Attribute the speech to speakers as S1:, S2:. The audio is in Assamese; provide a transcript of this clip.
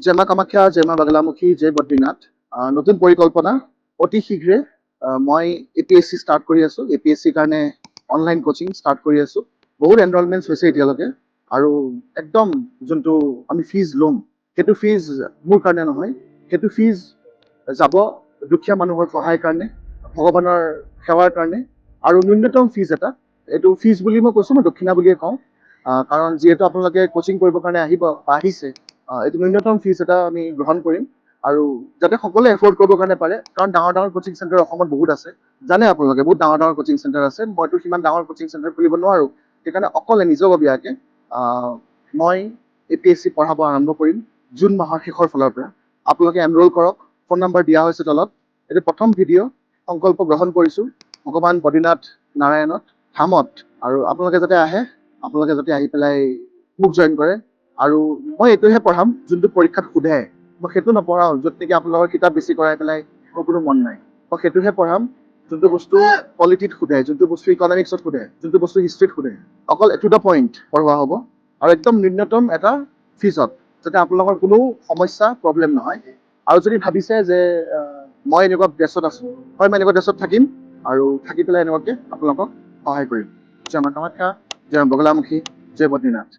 S1: জয় মা কামাখ্যা, জয় মা বাগলামুখী, জয় বদ্ৰীনাথ। নতুন পৰিকল্পনা অতি শীঘ্ৰে মই APSC ষ্টাৰ্ট কৰি আছো। APSC কাৰণে অনলাইন কোচিং ষ্টাৰ্ট কৰি আছো। বহুত এনৰলমেণ্টছ হৈছে এতিয়ালৈকে আৰু একদম যোনটো আমি ফিজ ল'ম সেইটো ফিজ মোৰ কাৰণে নহয়, সেইটো ফিজ যাব দুখীয়া মানুহৰ সহায়ৰ কাৰণে, ভগৱানৰ সেৱাৰ কাৰণে। আৰু ন্যূনতম ফিজ এটা, এইটো ফিজ বুলি মই কৈছোঁ, মই দক্ষিণা বুলিয়ে কওঁ, কাৰণ যিহেতু আপোনালোকে কোচিং কৰিবৰ কাৰণে আহিছে, এইটো ন্যূনতম ফিজ এটা আমি গ্ৰহণ কৰিম আৰু যাতে সকলোৱে এফৰ্ড কৰিবৰ কাৰণে পাৰে। কাৰণ ডাঙৰ ডাঙৰ কোচিং চেণ্টাৰ অসমত বহুত আছে, জানে আপোনালোকে, বহুত ডাঙৰ ডাঙৰ কোচিং চেণ্টাৰ আছে। মইতো সিমান ডাঙৰ কোচিং চেণ্টাৰ খুলিব নোৱাৰোঁ, সেইকাৰণে অকলে নিজাববীয়াকৈ মই APSC পঢ়াব আৰম্ভ কৰিম জুন মাহৰ শেষৰ ফালৰ পৰা। আপোনালোকে এনৰোল কৰক, ফোন নম্বৰ দিয়া হৈছে তলত। এইটো প্ৰথম ভিডিঅ', সংকল্প গ্ৰহণ কৰিছোঁ ভগৱান বদ্ৰীনাথ নাৰায়ণত ধামত, আৰু আপোনালোকে যাতে আহে, আপোনালোকে যাতে আহি পেলাই মোক জইন কৰে। আৰু মই এইটোহে পঢ়াম যোনটো পৰীক্ষাত সোধে, মই সেইটো নপঢ়াওঁ য'ত নেকি আপোনালোকৰ কিতাপ বেছি কৰাই পেলাই মোৰ কোনো মন নাই। মই সেইটোহে পঢ়াম যোনটো বস্তু পলিটিত সোধে, যোনটো বস্তু ইকনমিক্সত সোধে, যোনটো বস্তু হিষ্ট্ৰীত সোধে। অকল টু দ্য পইণ্ট পঢ়োৱা হ'ব আৰু একদম ন্যূনতম এটা ফিজত, যাতে আপোনালোকৰ কোনো সমস্যা প্ৰব্লেম নহয়। আৰু যদি ভাবিছে যে মই এনেকুৱা ড্ৰেছত আছোঁ, হয়, মই এনেকুৱা ড্ৰেছত থাকিম আৰু থাকি পেলাই এনেকুৱাকৈ আপোনালোকক সহায় কৰিম। জয় মা কামাখ্যা, জয় বগলামুখী, জয় বদ্ৰীনাথ।